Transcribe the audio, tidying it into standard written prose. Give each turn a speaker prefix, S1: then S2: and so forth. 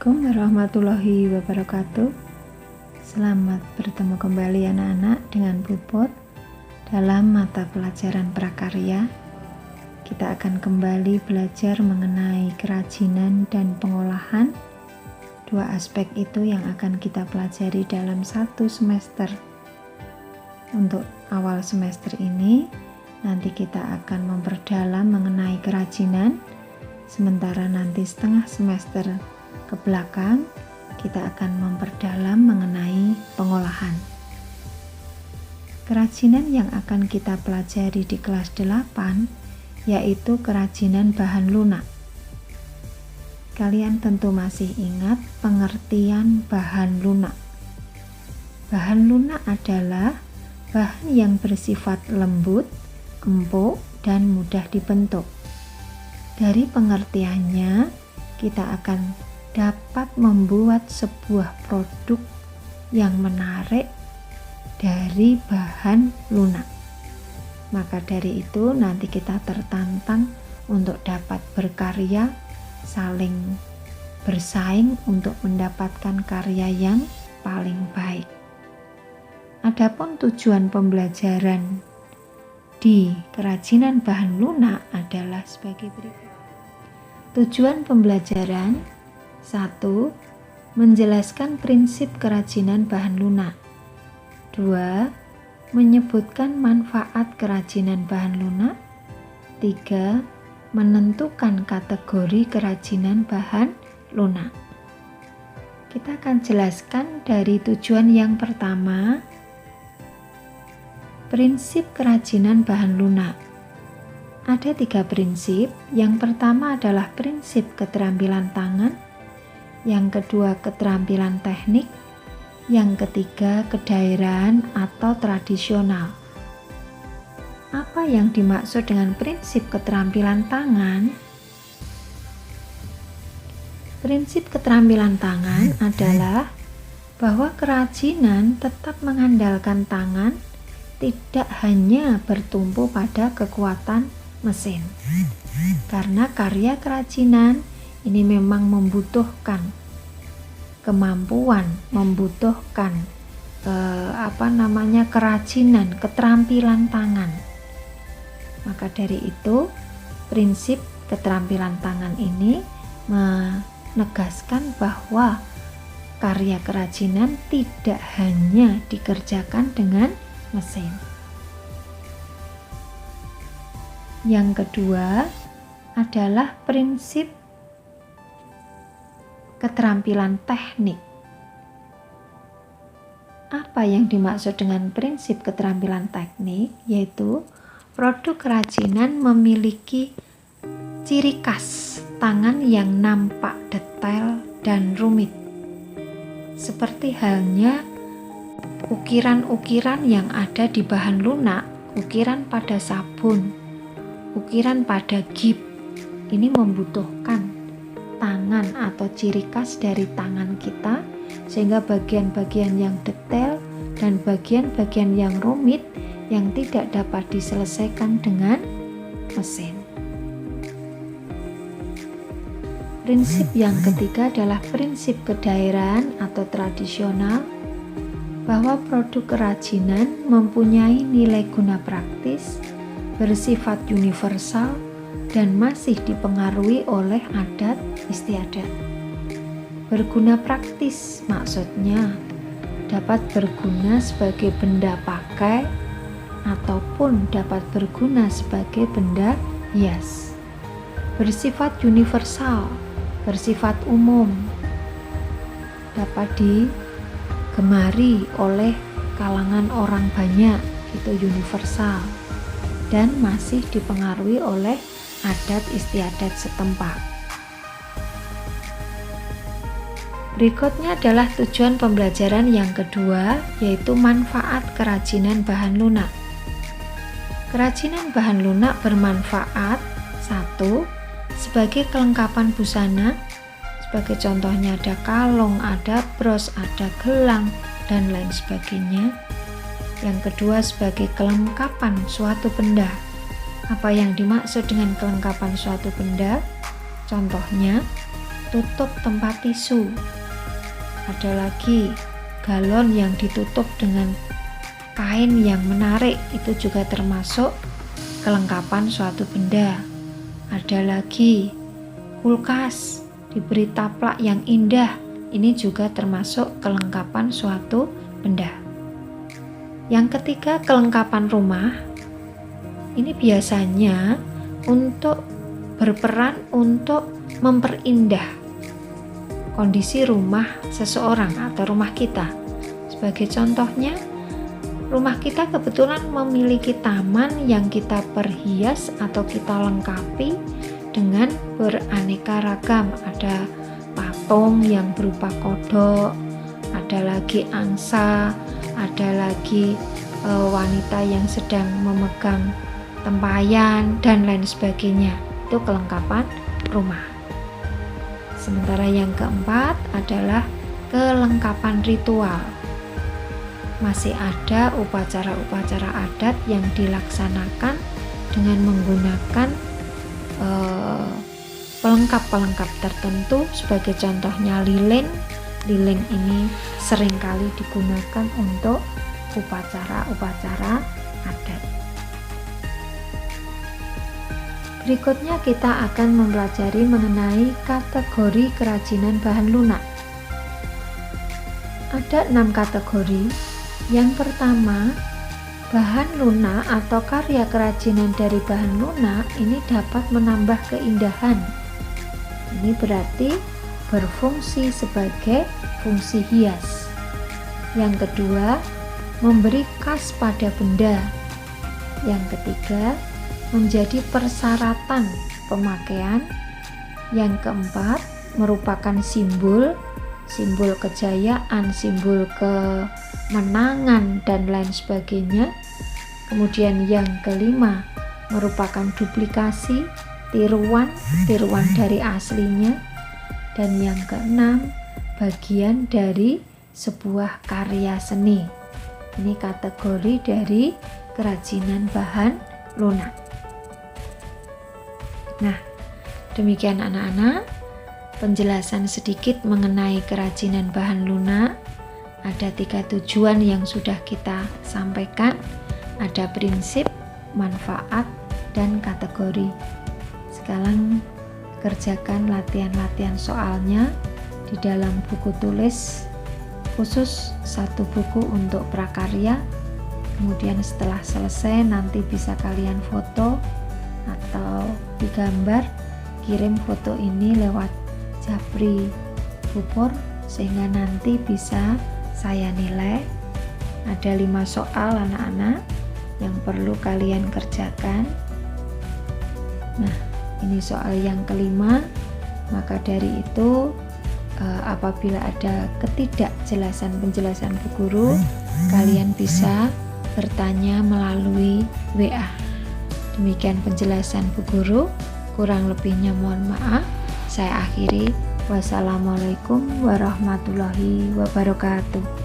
S1: Assalamualaikum warahmatullahi wabarakatuh. Selamat bertemu kembali anak-anak dengan Puput dalam mata pelajaran prakarya. Kita akan kembali belajar mengenai kerajinan dan pengolahan. Dua aspek itu yang akan kita pelajari dalam satu semester. Untuk awal semester ini, nanti kita akan memperdalam mengenai kerajinan. Sementara nanti setengah semester ke belakang kita akan memperdalam mengenai pengolahan. Kerajinan yang akan kita pelajari di kelas 8 yaitu kerajinan bahan lunak. Kalian tentu masih ingat pengertian bahan lunak. Bahan lunak adalah bahan yang bersifat lembut, empuk, dan mudah dibentuk. Dari pengertiannya, kita akan dapat membuat sebuah produk yang menarik dari bahan lunak. Maka dari itu nanti kita tertantang untuk dapat berkarya, saling bersaing untuk mendapatkan karya yang paling baik. Adapun tujuan pembelajaran di kerajinan bahan lunak adalah sebagai berikut. Tujuan pembelajaran 1. Menjelaskan prinsip kerajinan bahan lunak. 2. Menyebutkan manfaat kerajinan bahan lunak. 3. Menentukan kategori kerajinan bahan lunak. Kita akan jelaskan dari tujuan yang pertama, prinsip kerajinan bahan lunak. Ada 3 prinsip. Yang pertama adalah prinsip keterampilan tangan, yang kedua keterampilan teknik, yang ketiga kedaerahan atau tradisional. Apa yang dimaksud dengan prinsip keterampilan tangan? Prinsip keterampilan tangan adalah bahwa kerajinan tetap mengandalkan tangan, tidak hanya bertumpu pada kekuatan mesin. Karena karya kerajinan ini memang membutuhkan kemampuan, membutuhkan kerajinan, keterampilan tangan. Maka dari itu, prinsip keterampilan tangan ini menegaskan bahwa karya kerajinan tidak hanya dikerjakan dengan mesin. Yang kedua adalah prinsip keterampilan teknik. Apa yang dimaksud dengan prinsip keterampilan teknik? Yaitu produk kerajinan memiliki ciri khas tangan yang nampak detail dan rumit. Seperti halnya ukiran-ukiran yang ada di bahan lunak, ukiran pada sabun, ukiran pada gip. Ini membutuhkan tangan atau ciri khas dari tangan kita, sehingga bagian-bagian yang detail dan bagian-bagian yang rumit yang tidak dapat diselesaikan dengan mesin. Prinsip yang ketiga adalah prinsip kedaerahan atau tradisional, bahwa produk kerajinan mempunyai nilai guna praktis, bersifat universal, dan masih dipengaruhi oleh adat istiadat. Berguna praktis maksudnya dapat berguna sebagai benda pakai ataupun dapat berguna sebagai benda hias. Bersifat universal, bersifat umum, dapat digemari oleh kalangan orang banyak, itu universal, dan masih dipengaruhi oleh adat istiadat setempat. Berikutnya adalah tujuan pembelajaran yang kedua, yaitu manfaat kerajinan bahan lunak. Kerajinan bahan lunak bermanfaat 1. Sebagai kelengkapan busana, sebagai contohnya ada kalung, ada bros, ada gelang, dan lain sebagainya. Yang kedua sebagai kelengkapan suatu benda. Apa yang dimaksud dengan kelengkapan suatu benda? Contohnya tutup tempat tisu. Ada lagi galon yang ditutup dengan kain yang menarik, itu juga termasuk kelengkapan suatu benda. Ada lagi kulkas diberi taplak yang indah, ini juga termasuk kelengkapan suatu benda. Yang ketiga, kelengkapan rumah. Ini biasanya untuk berperan untuk memperindah kondisi rumah seseorang atau rumah kita. Sebagai contohnya, rumah kita kebetulan memiliki taman yang kita perhias atau kita lengkapi dengan beraneka ragam. Ada patung yang berupa kodok, ada lagi angsa, ada lagi wanita yang sedang memegang tempayan dan lain sebagainya. Itu kelengkapan rumah. Sementara yang keempat adalah kelengkapan ritual. Masih ada upacara-upacara adat yang dilaksanakan dengan menggunakan pelengkap-pelengkap tertentu. Sebagai contohnya lilin. Lilin ini seringkali digunakan untuk upacara-upacara adat. Berikutnya kita akan mempelajari mengenai kategori kerajinan bahan lunak. Ada 6 kategori. Yang pertama, bahan lunak atau karya kerajinan dari bahan lunak ini dapat menambah keindahan. Ini berarti berfungsi sebagai fungsi hias. Yang kedua, memberi khas pada benda. Yang ketiga, menjadi persyaratan pemakaian. Yang keempat, merupakan simbol kejayaan, simbol kemenangan dan lain sebagainya. Kemudian yang kelima, merupakan duplikasi, tiruan dari aslinya. Dan yang keenam, bagian dari sebuah karya seni. Ini kategori dari kerajinan bahan lunak. Nah, demikian anak-anak penjelasan sedikit mengenai kerajinan bahan lunak. Ada 3 tujuan yang sudah kita sampaikan. Ada prinsip, manfaat, dan kategori. Sekarang kerjakan latihan-latihan soalnya di dalam buku tulis khusus 1 buku untuk prakarya. Kemudian setelah selesai nanti bisa kalian foto atau digambar, kirim foto ini lewat Japri Bupor sehingga nanti bisa saya nilai. Ada 5 soal anak-anak yang perlu kalian kerjakan. Nah, ini soal yang kelima. Maka dari itu apabila ada ketidakjelasan penjelasan Bu Guru, kalian bisa bertanya melalui WA. Demikian penjelasan Bu Guru, kurang lebihnya mohon maaf. Saya akhiri. Wassalamualaikum warahmatullahi wabarakatuh.